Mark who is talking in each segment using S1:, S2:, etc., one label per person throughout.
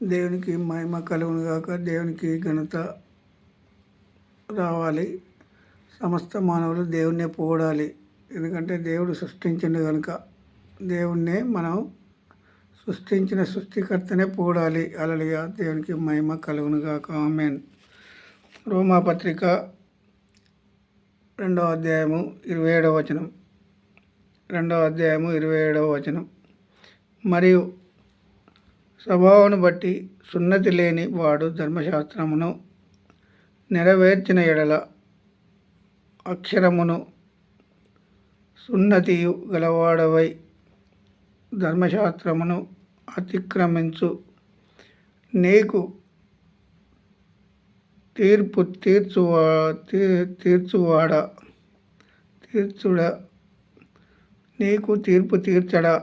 S1: దేవునికి మహిమ కలుగును గాక. దేవునికి ఘనత రావాలి. సమస్త మానవులు దేవుణ్ణే పొగడాలి. ఎందుకంటే దేవుడు సృష్టించిండు కనుక దేవుణ్ణే మనం సృష్టించిన సృష్టికర్తనే పొగడాలి. హల్లెలూయా. దేవునికి మహిమ కలుగును గాక. ఆమేన్. రోమాపత్రిక 2వ అధ్యాయము 27వ వచనం. 2వ అధ్యాయము 27వ వచనం. మరియు స్వభావాన్ని బట్టి సున్నతి లేని వాడు ధర్మశాస్త్రమును నెరవేర్చిన ఎడల అక్షరమును సున్నతియు గలవాడవై ధర్మశాస్త్రమును అతిక్రమించు నీకు తీర్పు తీర్చడా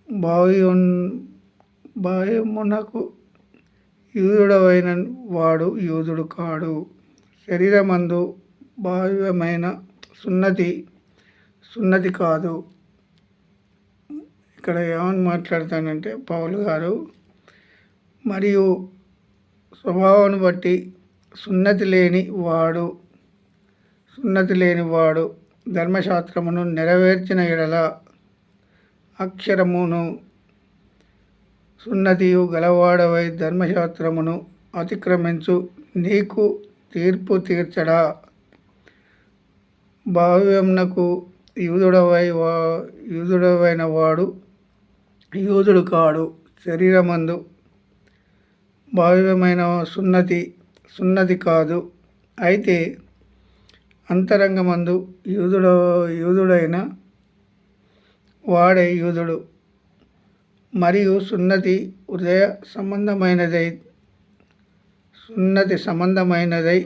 S1: భావ్యమునకు యూదుడవైన వాడు యూదుడు కాడు. శరీరమందు భావ్యమైన సున్నతి కాదు. ఇక్కడ ఏమని మాట్లాడతానంటే పౌలు గారు, మరియు స్వభావాన్ని బట్టి సున్నతి లేని వాడు ధర్మశాస్త్రమును నెరవేర్చిన ఎడల అక్షరమును సున్నతియు గలవాడవై ధర్మశాస్త్రమును అతిక్రమించు నీకు తీర్పు తీర్చడా. భావ్యమునకు యూదుడవైన వాడు యూదుడు కాడు. శరీరమందు భావ్యమైన సున్నతి కాదు, అయితే అంతరంగమందు యూదుడైన వాడే యూదుడు. మరియు సున్నతి సంబంధమైనదై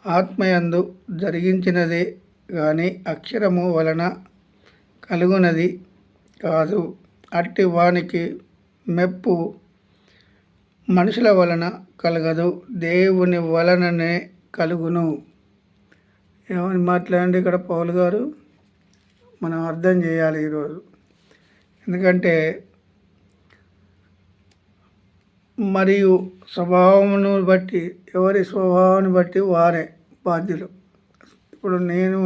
S1: ఆత్మయందు జరిగించినదే గాని అక్షరము వలన కలుగునది కాదు. అట్టి వానికి మెప్పు మనుషుల వలన కలగదు, దేవుని వలననే కలుగును. ఏమని మాట్లాడండి ఇక్కడ పౌలు గారు? మనం అర్థం చేయాలి ఈరోజు. ఎందుకంటే మరియు ఎవరి స్వభావాన్ని బట్టి వారే బాధ్యులు. ఇప్పుడు నేను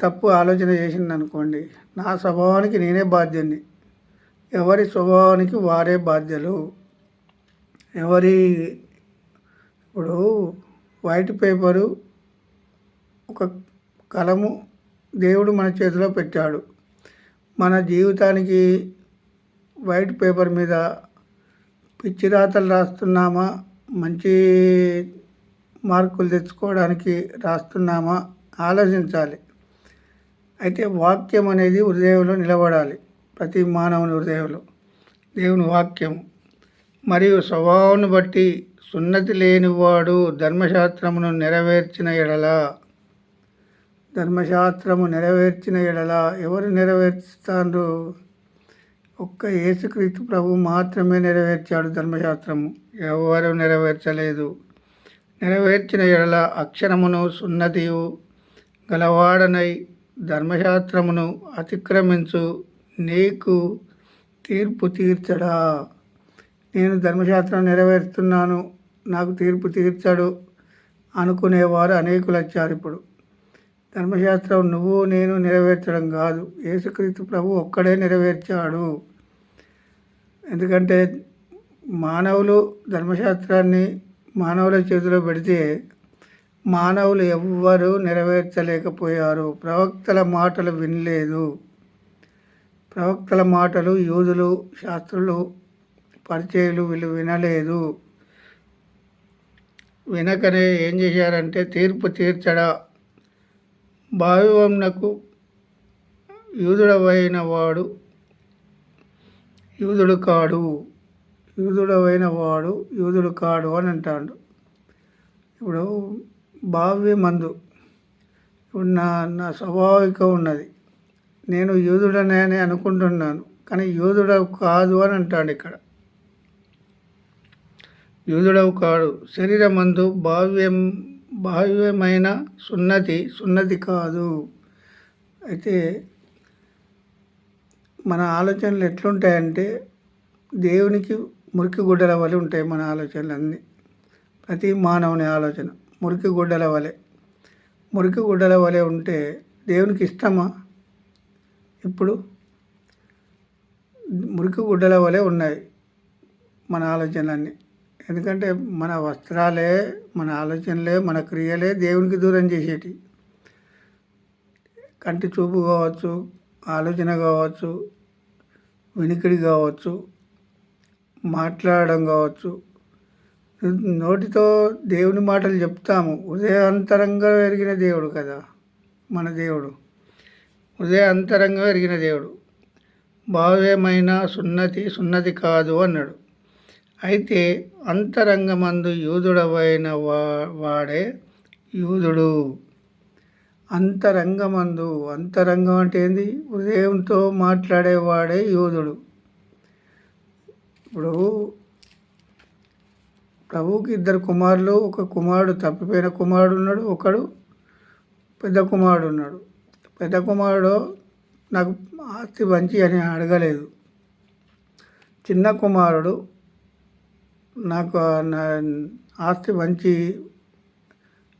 S1: తప్పు ఆలోచన చేసింది అనుకోండి, నా స్వభావానికి నేనే బాధ్యుని. ఎవరి స్వభావానికి వారే బాధ్యులు. ఇప్పుడు వైట్ పేపరు, ఒక కలము దేవుడు మన చేతిలో పెట్టాడు. మన జీవితానికి వైట్ పేపర్ మీద పిచ్చి రాతలు రాస్తున్నామా, మంచి మార్కులు తెచ్చుకోవడానికి రాస్తున్నామా ఆలోచించాలి. అయితే వాక్యం అనేది హృదయంలో నిలబడాలి. ప్రతి మానవుని హృదయంలో దేవుని వాక్యం. మరియు స్వభావాన్ని బట్టి సున్నతి లేనివాడు ధర్మశాస్త్రమును నెరవేర్చిన ఎడల ఎవరు నెరవేర్చుతారు? ఒక్క యేసుక్రీస్తు ప్రభు మాత్రమే నెరవేర్చాడు ధర్మశాస్త్రము. ఎవరు నెరవేర్చలేదు. నెరవేర్చిన ఎడల అక్షరమును సున్నతియు గలవాడనై ధర్మశాస్త్రమును అతిక్రమించు నీకు తీర్పు తీర్చడా. నేను ధర్మశాస్త్రం నెరవేరుస్తున్నాను, నాకు తీర్పు తీర్చడు అనుకునేవారు అనేకులు వచ్చారు. ఇప్పుడు ధర్మశాస్త్రం నేను నెరవేర్చడం కాదు, యేసుక్రీస్తు ప్రభు ఒక్కడే నెరవేర్చాడు. ఎందుకంటే మానవులు ధర్మశాస్త్రాన్ని మానవుల చేతిలో పెడితే మానవులు ఎవ్వరూ నెరవేర్చలేకపోయారు. ప్రవక్తల మాటలు వినలేదు. ప్రవక్తల మాటలు యూదులు, శాస్త్రులు, పరిచయులు వీళ్ళు వినలేదు. వినకనే ఏం చేశారంటే తీర్పు తీర్చడా. భావ్యమునకు యూదుడవైన వాడు యూదుడు కాడు అని అంటాడు. ఇప్పుడు భావ్యమందు ఇప్పుడు నా స్వాభావికం ఉన్నది, నేను యూదుడనే అని అనుకుంటున్నాను, కానీ యూదుడవు కాదు అని అంటాడు ఇక్కడ. యూదుడవు కాడు. శరీరమందు భావ్యమైన సున్నతి కాదు. అయితే మన ఆలోచనలు ఎట్లుంటాయంటే దేవునికి మురికి గుడ్డల వలె ఉంటాయి మన ఆలోచనలు అన్నీ. ప్రతి మానవుని ఆలోచన మురికి గుడ్డల వలె. మురికి గుడ్డల వలె ఉంటే దేవునికి ఇష్టమా? ఇప్పుడు మురికి గుడ్డల వలె ఉన్నాయి మన ఆలోచనలన్నీ. ఎందుకంటే మన వస్త్రాలే, మన ఆలోచనలే, మన క్రియలే దేవునికి దూరం చేసేటి. కంటి చూపు కావచ్చు, ఆలోచన కావచ్చు, వినికిడి కావచ్చు, మాట్లాడడం కావచ్చు. నోటితో దేవుని మాటలు చెప్తాము. హృదయాంతరంగా ఎరిగిన దేవుడు కదా మన దేవుడు. హృదయాంతరంగా ఎరిగిన దేవుడు. భావ్యమైన సున్నతి కాదు అన్నాడు. అయితే అంతరంగమందు యూదుడవైన వాడే యూదుడు. అంతరంగమందు, అంతరంగం అంటే ఏంది? హృదయంతో మాట్లాడేవాడే యూదుడు. ఇప్పుడు ప్రభువుకి 2 కుమారులు. ఒక కుమారుడు తప్పిపోయిన కుమారుడు ఉన్నాడు, ఒకడు పెద్ద కుమారుడు ఉన్నాడు. పెద్ద కుమారుడు నాకు ఆస్తి పంచి అని అడగలేదు. చిన్న కుమారుడు నాకు నా ఆస్తి పంచి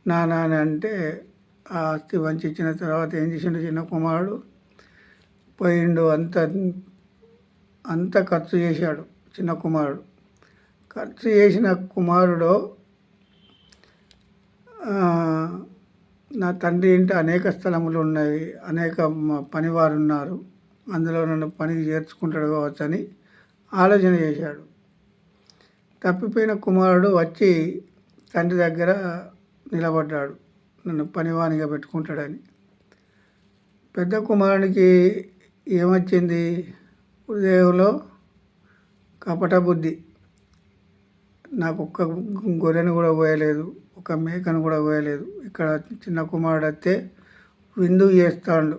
S1: నాన్న అంటే ఆ ఆస్తి పంచి ఇచ్చిన తర్వాత ఏం చేసిండు? చిన్న కుమారుడు పోయిండు, అంత ఖర్చు చేశాడు. చిన్న కుమారుడు ఖర్చు చేసిన కుమారుడు నా తండ్రి ఇంటి అనేక స్థలములు ఉన్నాయి, అనేక పనివారు ఉన్నారు, అందులో నన్ను పనికి చేర్చుకుంటాడు కావచ్చు అని ఆలోచన చేశాడు. తప్పిపోయిన కుమారుడు వచ్చి తండ్రి దగ్గర నిలబడ్డాడు, నన్ను పనివానిగా పెట్టుకుంటాడని. పెద్ద కుమారునికి ఏమొచ్చింది? హృదయంలో కపట బుద్ధి. నాకు ఒక్క గొర్రెను కూడా పోయలేదు, ఒక మేకను కూడా పోయలేదు. ఇక్కడ చిన్న కుమారుడు వస్తే విందు చేస్తాడు.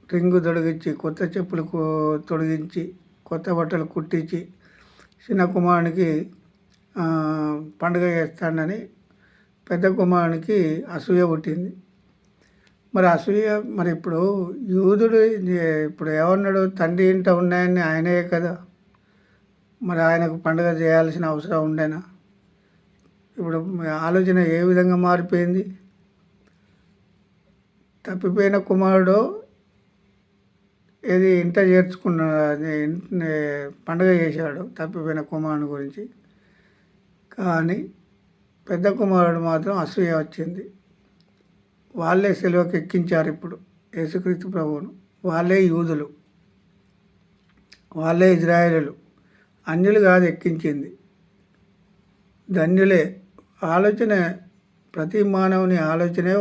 S1: రింగు తొడిగించి, కొత్త చెప్పులు తొడిగించి, కొత్త బట్టలు కుట్టించి చిన్న కుమారునికి పండుగ చేస్తాడని పెద్ద కుమారునికి అసూయ పుట్టింది. మరి అసూయ మరి ఇప్పుడు యూదుడు ఇప్పుడు ఏమన్నాడు? తండ్రి ఇంట ఉన్నాయని ఆయనే కదా, మరి ఆయనకు పండుగ చేయాల్సిన అవసరం ఉండేనా? ఇప్పుడు ఆలోచన ఏ విధంగా మారిపోయింది? తప్పిపోయిన కుమారుడు ఏది ఇంట చేర్చుకున్న పండుగ చేశాడు తప్పిపోయిన కుమారుని గురించి. కానీ పెద్ద కుమారుడు మాత్రం అసూయ వచ్చింది. వాళ్ళే సెలవుకి ఎక్కించారు ఇప్పుడు యేసుక్రీస్తు ప్రభువును. వాళ్ళే యూదులు, వాళ్ళే ఇజ్రాయేలులు, అన్యులు కాదు ఎక్కించింది, ధన్యులే. ఆలోచన ప్రతి మానవుని ఆలోచనే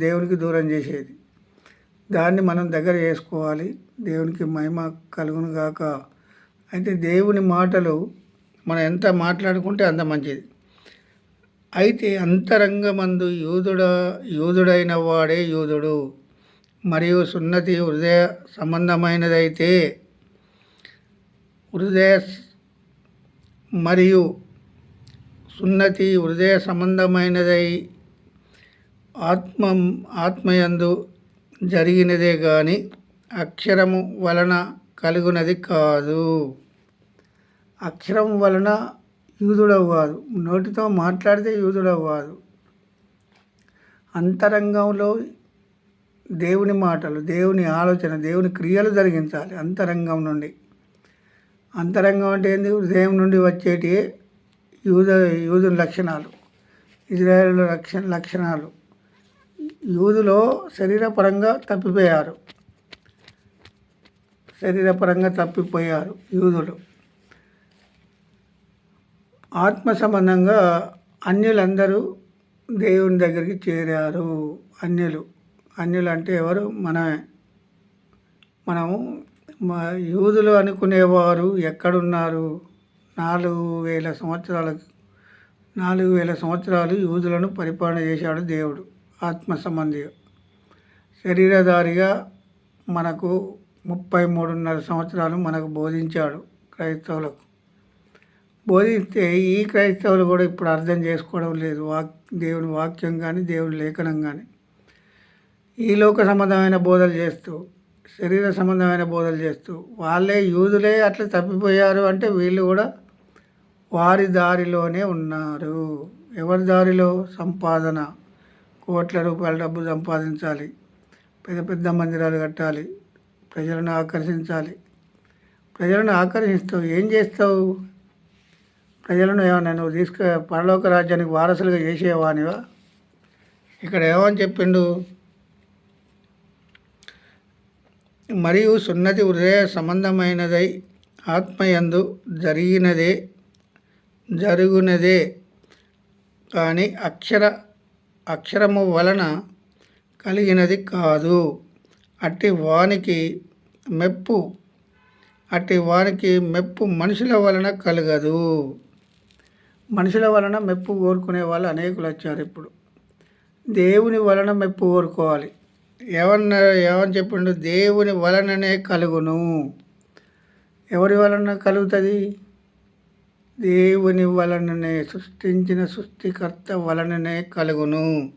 S1: దేవునికి దూరం చేసేది. దాన్ని మనం దగ్గర చేసుకోవాలి. దేవునికి మహిమ కలుగును గాక. అయితే దేవుని మాటలు మనం ఎంత మాట్లాడుకుంటే అంత మంచిది. అయితే అంతరంగమందు యూదుడైన వాడే యూదుడు, మరియు సున్నతి హృదయ సంబంధమైనదైతే మరియు సున్నతి హృదయ సంబంధమైనదై ఆత్మయందు జరిగినదే కానీ అక్షరము వలన కలుగునది కాదు. అక్షరం వలన యూదుడవు కాదు, నోటితో మాట్లాడితే యూదుడవు కాదు. అంతరంగంలో దేవుని మాటలు, దేవుని ఆలోచన, దేవుని క్రియలు జరిగించాలి అంతరంగం నుండి. అంతరంగం అంటే ఏంది? హృదయం నుండి వచ్చేటి యూదుని లక్షణాలు, ఇజ్రాయేలు లక్షణాలు. యూదులో శరీరపరంగా తప్పిపోయారు యూదులు. ఆత్మ సంబంధంగా అన్యులందరూ దేవుని దగ్గరికి చేరారు. అన్యులు అంటే ఎవరు? మనము యూదులు అనుకునేవారు ఎక్కడున్నారు? 4,000 సంవత్సరాలు యూదులను పరిపాలన చేశాడు దేవుడు ఆత్మ సంబంధిగా. శరీరధారిగా మనకు 33.5 సంవత్సరాలు మనకు బోధించాడు క్రైస్తవులకు. బోధిస్తే ఈ క్రైస్తవులు కూడా ఇప్పుడు అర్థం చేసుకోవడం లేదు దేవుని వాక్యం కానీ దేవుని లేఖనం కానీ. ఈ లోక సంబంధమైన బోధలు చేస్తూ శరీర సంబంధమైన బోధలు చేస్తూ వాళ్ళే యూదులే అట్లా తప్పిపోయారు అంటే వీళ్ళు కూడా వారి దారిలోనే ఉన్నారు. ఎవరి దారిలో? సంపాదన, కోట్ల రూపాయల డబ్బు సంపాదించాలి, పెద్ద పెద్ద మందిరాలు కట్టాలి, ప్రజలను ఆకర్షించాలి. ప్రజలను ఆకర్షిస్తావు, ఏం చేస్తావు? ప్రజలను ఏమన్నా నువ్వు పరలోక రాజ్యానికి వారసులుగా చేసేవానివా? ఇక్కడ ఏమని చెప్పిండు? మరియు సున్నతి హృదయ సంబంధమైనదై ఆత్మయందు జరుగునదే కానీ అక్షరము వలన కలిగినది కాదు. అట్టి వానికి మెప్పు మనుషుల వలన కలగదు. మనుషుల వలన మెప్పు కోరుకునే వాళ్ళు అనేకులు వచ్చారు. ఇప్పుడు దేవుని వలన మెప్పు కోరుకోవాలి. ఏమని చెప్పిండు? దేవుని వలననే కలుగును. ఎవరి వలన కలుగుతుంది? దేవుని వలననే, సృష్టించిన సృష్టికర్త వలననే కలుగును.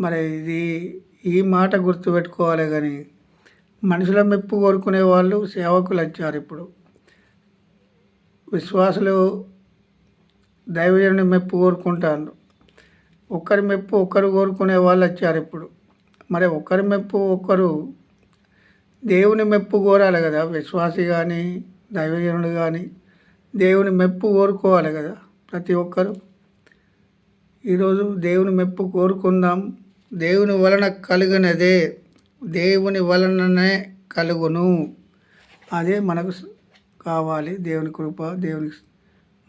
S1: మరి ఈ మాట గుర్తుపెట్టుకోవాలి. కానీ మనుషుల మెప్పు కోరుకునే వాళ్ళు సేవకులు వచ్చారు. ఇప్పుడు విశ్వాసులు దైవజనుని మెప్పు కోరుకుంటారు. ఒక్కరి మెప్పు ఒక్కరు కోరుకునే వాళ్ళు వచ్చారు. ఇప్పుడు మరి ఒకరి మెప్పు ఒక్కరు దేవుని మెప్పు కోరాలి కదా. విశ్వాసి కానీ దైవజనుడు కానీ దేవుని మెప్పు కోరుకోవాలి కదా ప్రతి ఒక్కరు. ఈరోజు దేవుని మెప్పు కోరుకుందాం. దేవుని వలన కలిగినదే దేవుని వలననే కలుగును. అదే మనకు కావాలి. దేవుని కృప, దేవుని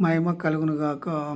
S1: మహిమ కలుగును గాక.